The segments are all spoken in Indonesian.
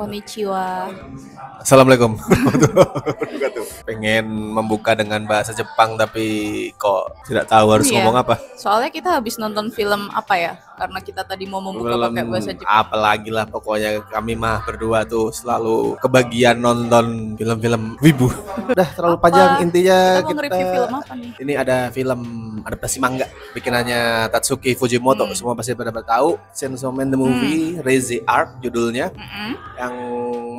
Konnichiwa. Assalamualaikum warahmatullahi wabarakatuh. Pengen membuka dengan bahasa Jepang tapi kok tidak tahu harus Iya. ngomong apa. Soalnya kita habis nonton film apa ya? Karena kita tadi mau membuka pakai bahasa Jepang. Apalagi lah pokoknya kami mah berdua tuh selalu kebagian nonton film-film wibu. Udah terlalu panjang intinya Kita mau nge-review film apa nih? Ini ada film adaptasi manga bikinannya Tatsuki Fujimoto. Semua pasti pada tahu. Chainsaw Man the Movie, Rise Art judulnya. Yang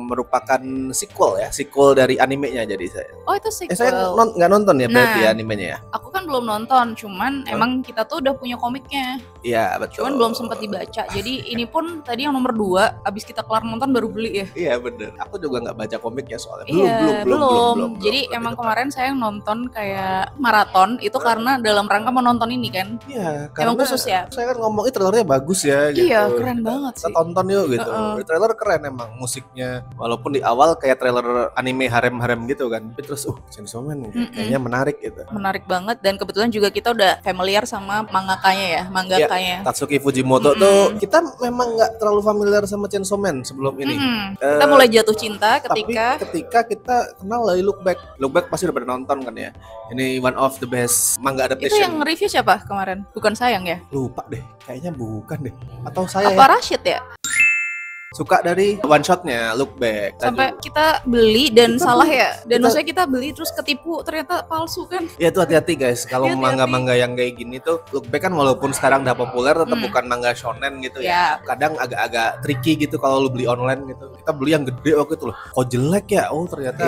merupakan sequel dari animenya jadi saya. Oh, itu sequel. Saya nggak nonton ya berarti ya animenya ya. Aku kan belum nonton, cuman emang kita tuh udah punya komiknya. Iya betul. Cuman belum sempat dibaca. Jadi ini pun tadi yang nomor 2, abis kita kelar nonton baru beli ya. Iya bener. Aku juga nggak baca komiknya soalnya. Belum. Jadi emang kemarin saya nonton kayak maraton itu karena dalam rangka mau nonton ini kan. Iya. Karena emang khusus ya. Saya kan ngomongnya trailernya bagus ya. Gitu. Iya keren banget sih. Kita tonton yuk gitu. Trailer keren emang musiknya. Walaupun di awal kayak trailer anime harem-harem gitu kan. Tapi terus Chainsaw Man kayaknya menarik gitu. Menarik banget dan kebetulan juga kita udah familiar sama mangakanya. Tatsuki Fujimoto tuh kita memang nggak terlalu familiar sama Chainsaw Man sebelum ini. Kita mulai jatuh cinta ketika kita kenal dari Look Back. Look Back pasti udah pernah nonton kan ya. Ini one of the best manga adaptation. Itu yang review siapa kemarin? Bukan Sayang ya? Lupa deh, kayaknya bukan deh. Atau saya apa Rashid ya? Suka dari one shotnya Look Back sampai kita beli dan salah ya, dan maksudnya kita beli terus ketipu ternyata palsu kan. Ya itu hati-hati guys kalau manga-manga yang kayak gini tuh. Look Back kan walaupun sekarang udah populer tetap bukan manga shonen gitu ya. Kadang agak-agak tricky gitu kalau lu beli online gitu. Kita beli yang gede waktu itu loh, kok jelek ya. Oh ternyata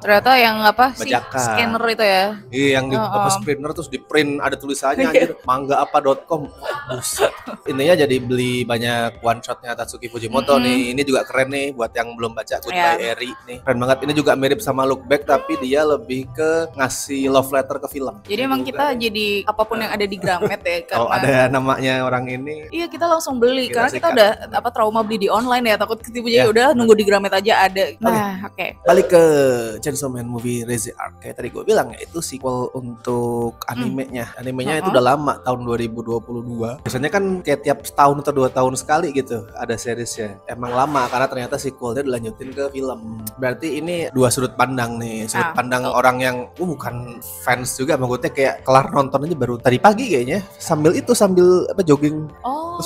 ternyata yang apa sih bajakan. Scanner itu ya. Iya yang di scanner terus di print ada tulisannya gitu mangaapa.com. Buset. Intinya jadi beli banyak one shotnya Tatsuki Fujimoto nih. Ini juga keren nih buat yang belum baca Goodbye Eri nih. Keren banget. Ini juga mirip sama Look Back tapi dia lebih ke ngasih love letter ke film. Jadi emang kita jadi apapun yang ada di Gramet ya karena kalau ada namanya orang ini. Iya, kita langsung beli karena kita udah trauma beli di online ya, takut ketipu jadi udah nunggu di Gramet aja ada. Nah, oke. Balik ke Chainsaw Man Movie Rise Art. Kayak tadi gue bilang ya itu sequel untuk animenya. Animenya itu udah lama tahun 2022. Biasanya kan kayak tiap setahun atau 2 tahun sekali gitu ada seriesnya. Emang lama karena ternyata sequelnya dilanjutin ke film. Berarti ini dua sudut pandang nih. Sudut pandang orang yang bukan fans juga, maksudnya kayak kelar nonton aja baru tadi pagi kayaknya. Sambil jogging.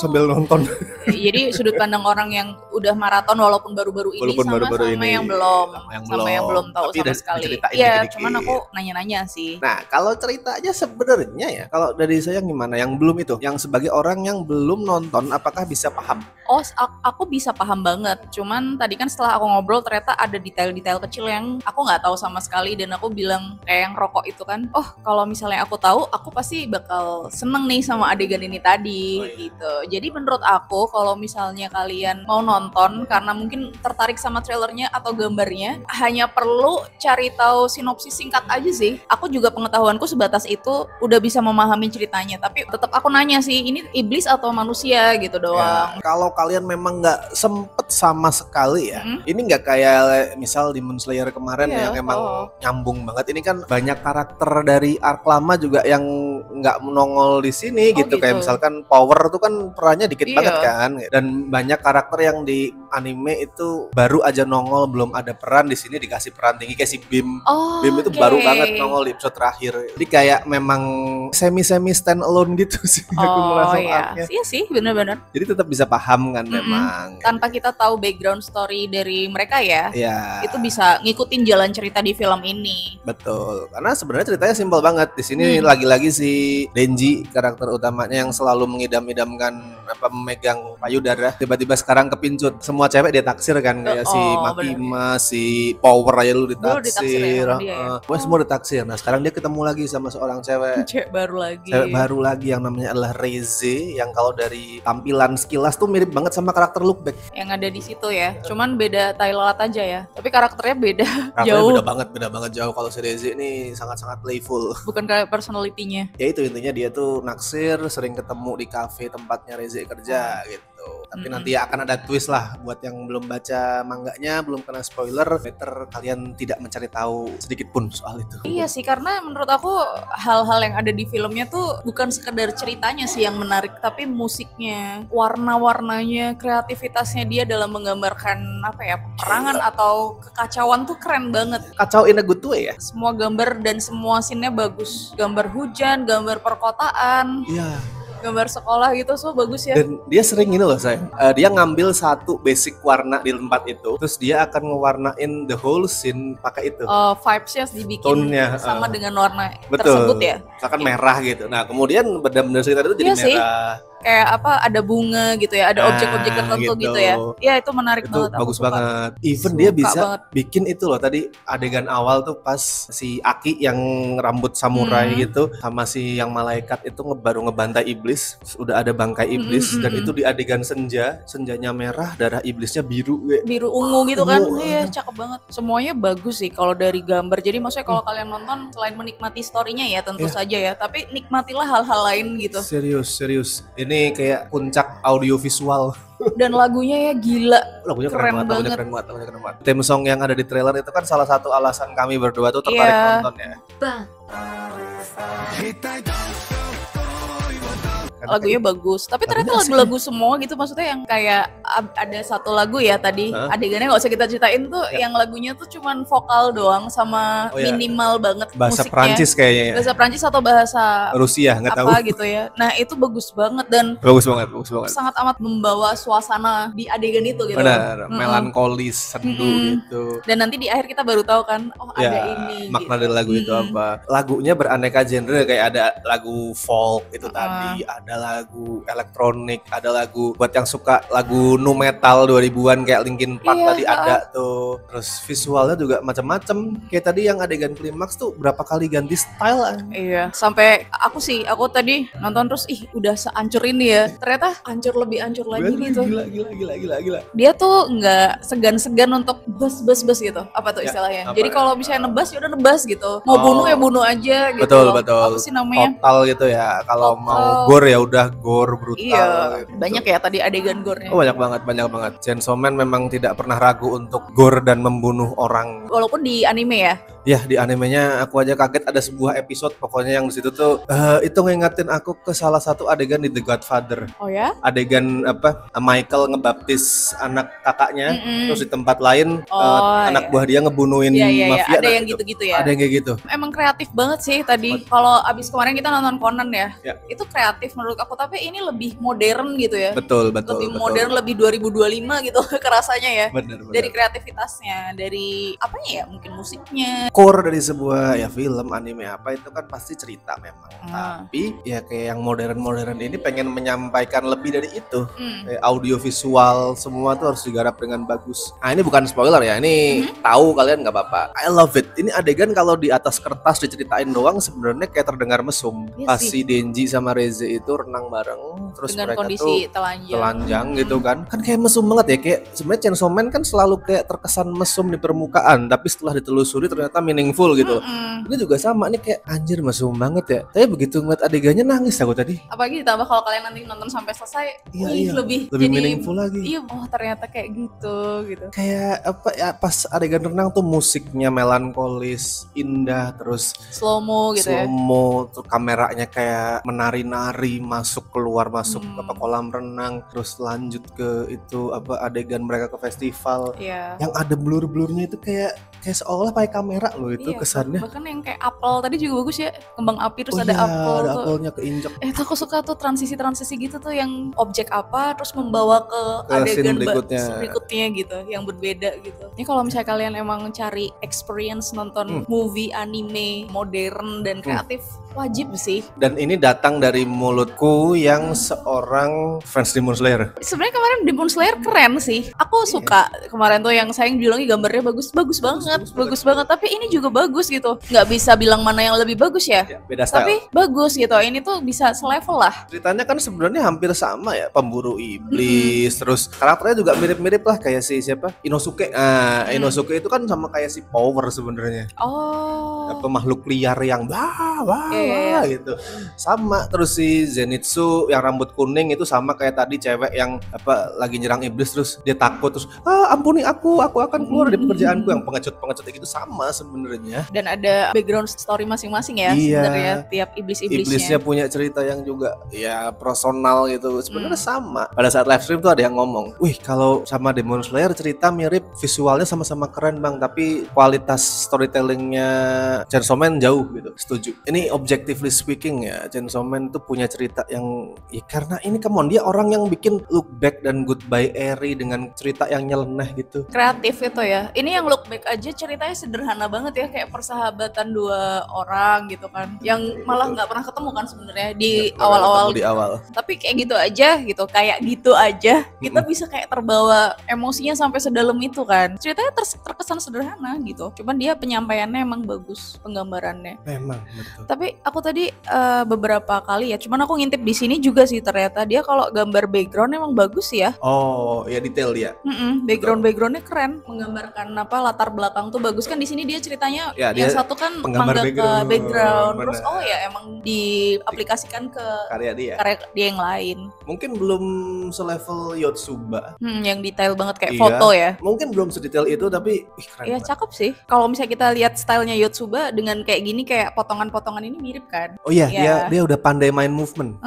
Sambil nonton. Jadi sudut pandang orang yang udah maraton walaupun baru-baru ini sama yang belum tahu sama sekali. Iya, cuman aku nanya-nanya sih. Nah, kalau ceritanya sebenarnya ya, kalau dari saya gimana yang belum itu? Yang sebagai orang yang belum nonton apakah bisa paham? Aku bisa paham banget. Cuman tadi kan setelah aku ngobrol ternyata ada detail-detail kecil yang aku nggak tahu sama sekali dan aku bilang kayak yang rokok itu kan. Kalau misalnya aku tahu, aku pasti bakal seneng nih sama adegan ini tadi gitu. Jadi menurut aku kalau misalnya kalian mau nonton karena mungkin tertarik sama trailernya atau gambarnya, hanya perlu cari tahu sinopsis singkat aja sih. Aku juga pengetahuanku sebatas itu udah bisa memahami ceritanya. Tapi tetap aku nanya sih, ini iblis atau manusia gitu doang. Ya, kalau kalian memang nggak sempet sama sekali ya, ini nggak kayak misal Demon Slayer kemarin yang emang nyambung banget. Ini kan banyak karakter dari arc lama juga yang nggak menongol di sini gitu. Kayak misalkan Power tuh kan perannya dikit banget kan, dan banyak karakter yang di anime itu baru aja nongol, belum ada peran. Di sini dikasih peran tinggi kayak si Bim. Bim itu baru banget nongol di episode terakhir. Jadi kayak memang semi stand alone gitu sih aku merasa arc-nya. Iya sih, benar-benar. Jadi tetap bisa paham kan memang. Tanpa kita tahu background story dari mereka ya. Itu bisa ngikutin jalan cerita di film ini. Betul. Karena sebenarnya ceritanya simpel banget. Di sini lagi-lagi si Denji karakter utamanya yang selalu mengidam-idamkan memegang payudara, tiba-tiba sekarang kepincut. Semua cewek dia taksir kan, kayak si Makima, si Power aja lu ditaksir. Semua ditaksir. Nah, sekarang dia ketemu lagi sama seorang cewek baru lagi yang namanya adalah Reze, yang kalau dari tampilan sekilas tuh mirip banget sama karakter Look Back yang ada di situ ya. Cuman beda Thailand aja ya. Tapi karakternya beda jauh. Beda banget jauh. Kalau si Reze ini sangat-sangat playful. Bukan kayak personality-nya. Ya itu intinya dia tuh naksir, sering ketemu di kafe tempatnya Reze kerja gitu. Tapi nanti akan ada twist lah. Buat yang belum baca manganya, belum kena spoiler, better kalian tidak mencari tahu sedikit pun soal itu. Iya sih, karena menurut aku hal-hal yang ada di filmnya tuh bukan sekedar ceritanya sih yang menarik, tapi musiknya, warna-warnanya, kreativitasnya dia dalam menggambarkan apa ya, peperangan atau kekacauan tuh keren banget. Kacau in a good way ya. Semua gambar dan semua scene-nya bagus. Gambar hujan, gambar perkotaan. Iya. Gambar sekolah gitu, so bagus ya. Dan dia sering ini loh sayang, dia ngambil satu basic warna di tempat itu, terus dia akan ngewarnain the whole scene pakai itu. Vibes-nya dibikin Tone-nya, sama dengan warna betul, tersebut ya. Misalkan merah gitu. Nah kemudian benar-benar cerita itu jadi sih. merah. Kayak apa, ada bunga gitu ya, ada objek-objek tertentu gitu ya. Iya itu menarik itu banget. Bagus banget. Even dia bisa bikin itu loh, tadi adegan awal tuh pas si Aki yang rambut samurai gitu sama si yang malaikat itu baru ngebantai iblis, udah ada bangkai iblis dan itu di adegan senjanya merah, darah iblisnya biru ungu gitu kan. Iya cakep banget. Semuanya bagus sih kalau dari gambar. Jadi maksudnya kalau kalian nonton selain menikmati story-nya ya tentu saja ya, tapi nikmatilah hal-hal lain gitu. Serius. Ini kayak puncak audiovisual. Dan lagunya ya gila. Lagunya keren banget. Theme song yang ada di trailer itu kan salah satu alasan kami berdua tuh tertarik nonton ya. Lagunya bagus, tapi ternyata lagu-lagu semua gitu, maksudnya yang kayak ada satu lagu ya tadi adegannya nggak usah kita ceritain tuh, yang lagunya tuh cuman vokal doang sama minimal banget bahasa musiknya. Prancis kayaknya ya. Bahasa Prancis atau bahasa Rusia nggak tahu gitu ya. Nah itu bagus banget dan bagus banget. Sangat amat membawa suasana di adegan itu gitu. Benar, melankolis, sendu gitu. Dan nanti di akhir kita baru tahu kan, ada ini. Makna dari lagu itu apa? Lagunya beraneka genre, kayak ada lagu folk itu tadi, ada lagu elektronik, ada lagu buat yang suka lagu nu metal 2000-an kayak Linkin Park tadi ada tuh. Terus visualnya juga macam-macam. Kayak tadi yang adegan klimaks tuh berapa kali ganti style. Iya, sampai aku tadi nonton terus udah seancur ini ya. Ternyata lebih hancur lagi gitu. Gila. Dia tuh nggak segan-segan untuk bus gitu. Apa tuh istilahnya? Jadi kalau misalnya nebas ya udah nebas gitu. Mau bunuh ya bunuh aja gitu. Betul. Apa sih namanya? Total gitu ya. Kalau mau gore ya udah gore brutal. Iya, gitu. banyak ya tadi adegan gore-nya. Banyak banget. Chainsaw Man memang tidak pernah ragu untuk gore dan membunuh orang. Walaupun di anime ya. Ya di animenya aku aja kaget, ada sebuah episode pokoknya yang di situ tuh itu ngingetin aku ke salah satu adegan di The Godfather. Oh ya? Adegan Michael ngebaptis anak kakaknya, terus di tempat lain anak buah dia ngebunuhin mafia. Ada yang gitu-gitu ya. Ada yang kayak gitu. Emang kreatif banget sih tadi. Kalau abis kemarin kita nonton Conan ya, itu kreatif menurut aku, tapi ini lebih modern gitu ya. Betul. Lebih modern, lebih 2025 gitu kerasanya ya. Bener. Dari kreativitasnya, dari apanya ya, mungkin musiknya. Core dari sebuah film, anime apa itu kan pasti cerita memang. Tapi ya kayak yang modern ini pengen menyampaikan lebih dari itu. Kayak audio visual semua tuh harus digarap dengan bagus. Nah ini bukan spoiler ya, ini tahu kalian nggak apa-apa. I love it. Ini adegan kalau di atas kertas diceritain doang sebenarnya kayak terdengar mesum. Pas si Denji sama Reze itu renang bareng, terus dengan mereka kondisi tuh telanjang gitu kan kayak mesum banget ya. Kayak sebenarnya Chainsaw Man kan selalu kayak terkesan mesum di permukaan, tapi setelah ditelusuri ternyata meaningful gitu. Ini juga sama nih, kayak anjir mesum banget ya. Tapi begitu ngeliat adegannya nangis aku tadi. Apalagi ditambah kalau kalian nanti nonton sampai selesai, lebih jadi meaningful lagi. Iya, ternyata kayak gitu. Kayak apa ya, pas adegan renang tuh musiknya melankolis, indah, terus slow mo gitu ya. Tuh kameranya kayak menari-nari masuk keluar masuk ke kolam renang, terus lanjut ke itu adegan mereka ke festival. Yang ada blur-blurnya itu kayak seolah pakai kamera loh itu kesannya. Bahkan yang kayak apel tadi juga bagus ya, kembang api terus ada apel. Ada apelnya keinjek. Itu aku suka tuh transisi gitu tuh, yang objek apa terus membawa ke adegan berikutnya gitu, yang berbeda gitu. Ini kalau misalnya kalian emang cari experience nonton movie anime modern dan kreatif, wajib sih. Dan ini datang dari mulutku yang seorang fans Demon Slayer. Sebenarnya kemarin Demon Slayer keren sih. Aku suka kemarin tuh yang sayang bilangnya gambarnya bagus banget. Tapi ini juga bagus gitu. Nggak bisa bilang mana yang lebih bagus ya. Beda style. Tapi bagus gitu. Ini tuh bisa selevel lah. Ceritanya kan sebenarnya hampir sama ya, pemburu iblis, terus karakternya juga mirip-mirip lah kayak si siapa? Inosuke. Inosuke itu kan sama kayak si Power sebenarnya. Apa makhluk liar yang wah gitu. Sama terus si Zenitsu yang rambut kuning itu sama kayak tadi cewek yang apa lagi nyerang iblis terus dia takut terus ampuni aku akan keluar dari pekerjaanku, yang pengecut itu sama sebenarnya. Dan ada background story masing-masing ya sebenarnya tiap iblisnya punya cerita yang juga ya personal gitu sebenarnya sama. Pada saat live stream tuh ada yang ngomong, wih kalau sama Demon Slayer cerita mirip, visualnya sama-sama keren bang, tapi kualitas storytellingnya Chainsaw Man jauh gitu. Setuju. Ini objectively speaking ya, Chainsaw Man tuh punya cerita yang ya karena ini come on, dia orang yang bikin Look Back dan Goodbye Eri dengan cerita yang nyeleneh gitu. Kreatif itu ya. Ini yang Look Back aja ceritanya sederhana banget ya, kayak persahabatan dua orang gitu kan, yang malah nggak pernah ketemu kan sebenarnya di awal-awal. Di awal. Tapi kayak gitu aja gitu, kayak gitu aja kita bisa kayak terbawa emosinya sampai sedalam itu kan. Ceritanya terkesan sederhana gitu. Cuman dia penyampaiannya emang bagus, penggambarannya. Memang betul. Tapi aku tadi beberapa kali ya, cuman aku ngintip di sini juga sih ternyata dia kalau gambar background emang bagus ya. Oh, ya detail dia. Backgroundnya keren, menggambarkan apa latar belakang tuh bagus kan. Di sini dia ceritanya ya, yang satu kan manga background. Terus emang diaplikasikan ke karya dia yang lain. Mungkin belum selevel Yotsuba. Yang detail banget kayak foto ya. Mungkin belum sedetail itu tapi keren. Iya cakep sih. Kalau misalnya kita lihat stylenya Yotsuba dengan kayak gini, kayak potongan-potongan ini mirip kan. Oh iya, dia udah pandai main movement.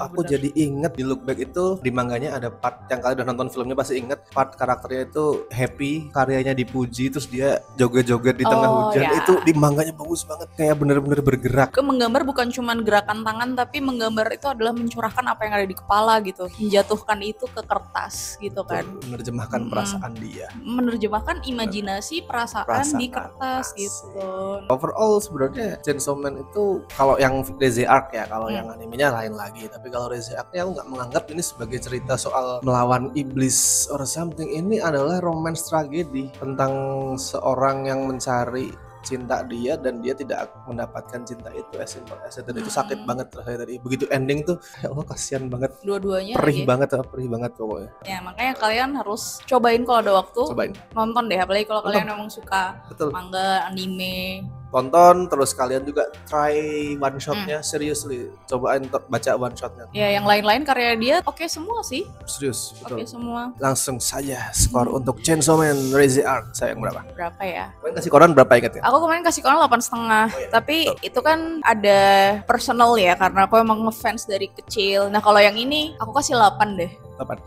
Aku bener. jadi inget di Look Back itu di manganya ada part yang kalian udah nonton filmnya pasti inget, part karakternya itu happy, karyanya dipuji, terus dia joget-joget di tengah hujan. Itu di manganya bagus banget, kayak bener-bener bergerak. Menggambar bukan cuma gerakan tangan, tapi menggambar itu adalah mencurahkan apa yang ada di kepala gitu, menjatuhkan itu ke kertas gitu kan. Menerjemahkan perasaan dia, menerjemahkan imajinasi perasaan di kertas gitu. Overall sebenarnya Chainsaw Man itu kalau yang Rise Arc ya, kalau yang animenya lain lagi. Tapi kalau Rise Arc-nya aku nggak menganggap ini sebagai cerita soal melawan iblis or something. Ini adalah romance tragedi tentang seorang yang mencari cinta dia dan dia tidak mendapatkan cinta itu as simple as that. Itu sakit banget rasanya tadi. Begitu ending tuh ya Allah kasihan banget. Dua-duanya perih banget pokoknya. Ya makanya kalian harus cobain kalau ada waktu. Nonton deh, apalagi kalau kalian memang suka manga, anime. Tonton, terus kalian juga try one shotnya, seriously cobain baca one shotnya. Ya yang lain-lain karya dia oke semua sih. Serius, betul. Oke semua. Langsung saja skor untuk Chainsaw Man Rise Arc. Sayang berapa? Berapa ya? Kalian kasih koran berapa ingat ya? Aku kemarin kasih koran 8,5. Tapi itu kan ada personal ya, karena aku emang ngefans dari kecil. Nah kalau yang ini aku kasih 8 deh.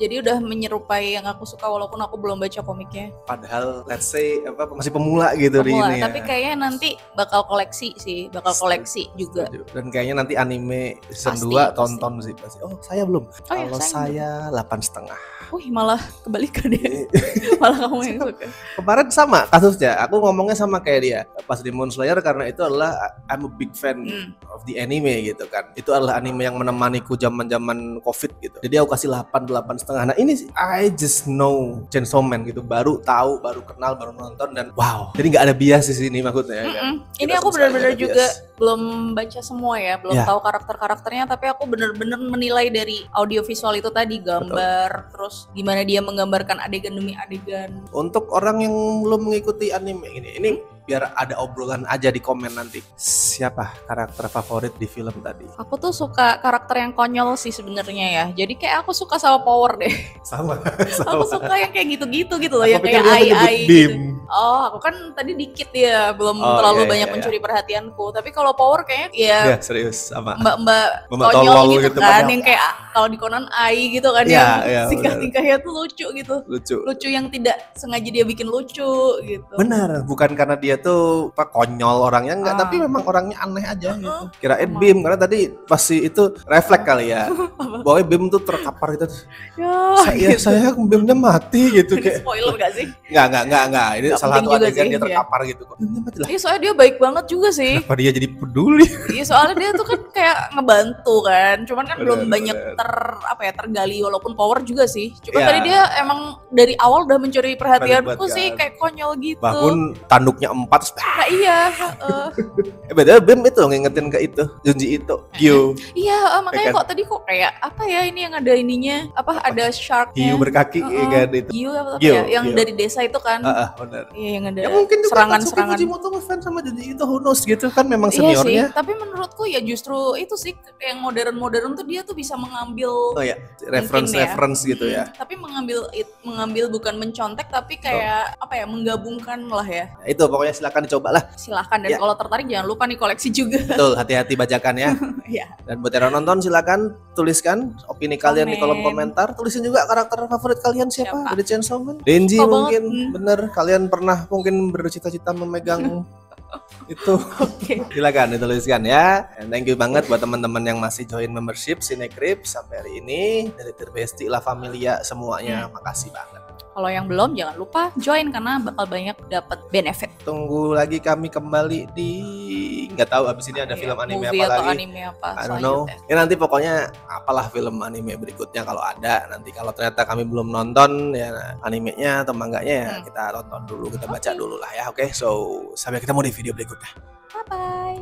Jadi udah menyerupai yang aku suka walaupun aku belum baca komiknya. Padahal let's say masih pemula gitu di ini. Tapi kayaknya nanti bakal koleksi sih, koleksi juga. Dan kayaknya nanti anime season 2 tonton sih pasti. Oh, saya belum. Kalau saya 8,5. Wih, malah kebalikan deh. Malah kamu yang suka. Kemarin sama kasusnya. Aku ngomongnya sama kayak dia. Pas Demon Slayer karena itu adalah I'm a big fan of the anime gitu kan. Itu adalah anime yang menemaniku zaman-zaman Covid gitu. Jadi aku kasih 8,5. Nah ini sih I just know Chainsaw Man gitu. Baru tahu, baru kenal, baru nonton dan wow. Jadi nggak ada bias di sini maksudnya kan. Ini aku benar-benar juga belum baca semua ya, belum tahu karakter-karakternya, tapi aku benar-benar menilai dari audiovisual itu tadi, gambar, terus gimana dia menggambarkan adegan demi adegan. Untuk orang yang belum mengikuti anime ini biar ada obrolan aja di komen nanti. Siapa karakter favorit di film tadi? Aku tuh suka karakter yang konyol sih sebenarnya ya. Jadi kayak aku suka sama Power deh. Sama. Aku suka yang kayak gitu-gitu loh, yang kayak ai gitu. Oh, aku kan tadi dikit ya, belum terlalu banyak mencuri perhatianku. Tapi kalau Power kayaknya ya serius sama mbak konyol gitu kan, yang kayak kalau di Conan ai gitu kan, yang tingkah-tingkahnya tuh lucu gitu. Lucu yang tidak sengaja dia bikin lucu gitu. Benar, bukan karena dia tuh konyol orangnya enggak, tapi memang orangnya aneh aja gitu. Kirain Bim karena tadi pasti itu refleks kali ya. Bahwa Bim tuh terkapar gitu. Saya Bimnya mati gitu kayak. Spoiler gak sih? Enggak. Ini salah satu adegan dia terkapar gitu kok. Iya, soalnya dia baik banget juga sih. Kenapa dia jadi peduli? Iya, soalnya dia tuh kan kayak ngebantu kan. Cuman kan belum banyak tergali, walaupun Power juga sih. Cuman tadi dia emang dari awal udah mencuri perhatianku sih, kayak konyol gitu. Bahkan tanduknya 4 lompat. Nah, iya. Betul, Bim itu ngingetin ke itu Junji Ito. Hiu. Iya, makanya kok tadi kok kayak apa ya ini yang ada ininya, apa ada sharknya. Hiu berkaki kan itu. Hiu apa ya? Yang dari desa itu kan. Benar. Iya, yang ada ya mungkin serangan-serangan. Fujimoto ngefans sama Junji Ito, who knows gitu kan, memang Iya seniornya. sih, tapi menurutku ya justru itu sih yang modern tuh dia tuh bisa mengambil reference gitu ya. Tapi mengambil bukan mencontek tapi kayak apa ya, menggabungkan lah ya. Nah, itu pokoknya silakan dicoba lah. Silakan, dan kalau tertarik jangan lupa nih koleksi juga. Betul, hati-hati bajakan ya. Iya. Dan buat yang nonton silakan tuliskan opini kalian di kolom komentar. Tulisin juga karakter favorit kalian siapa dari Chainsaw Man. Denji mungkin bener kalian pernah mungkin bercita-cita memegang itu. Silakan dituliskan ya. And thank you banget buat teman-teman yang masih join membership Cinecrip sampai hari ini, dari Tirbesti, La Familia semuanya. Makasih banget. Kalau yang belum jangan lupa join karena bakal banyak dapat benefit. Tunggu lagi kami kembali di nggak tahu abis ini ada film anime apa lagi. Anime apa I don't know. Ya nanti pokoknya apalah film anime berikutnya kalau ada. Nanti kalau ternyata kami belum nonton ya animenya atau mangganya ya kita tonton dulu, kita baca dulu lah ya. Oke, so sampai ketemu di video berikutnya. Bye bye.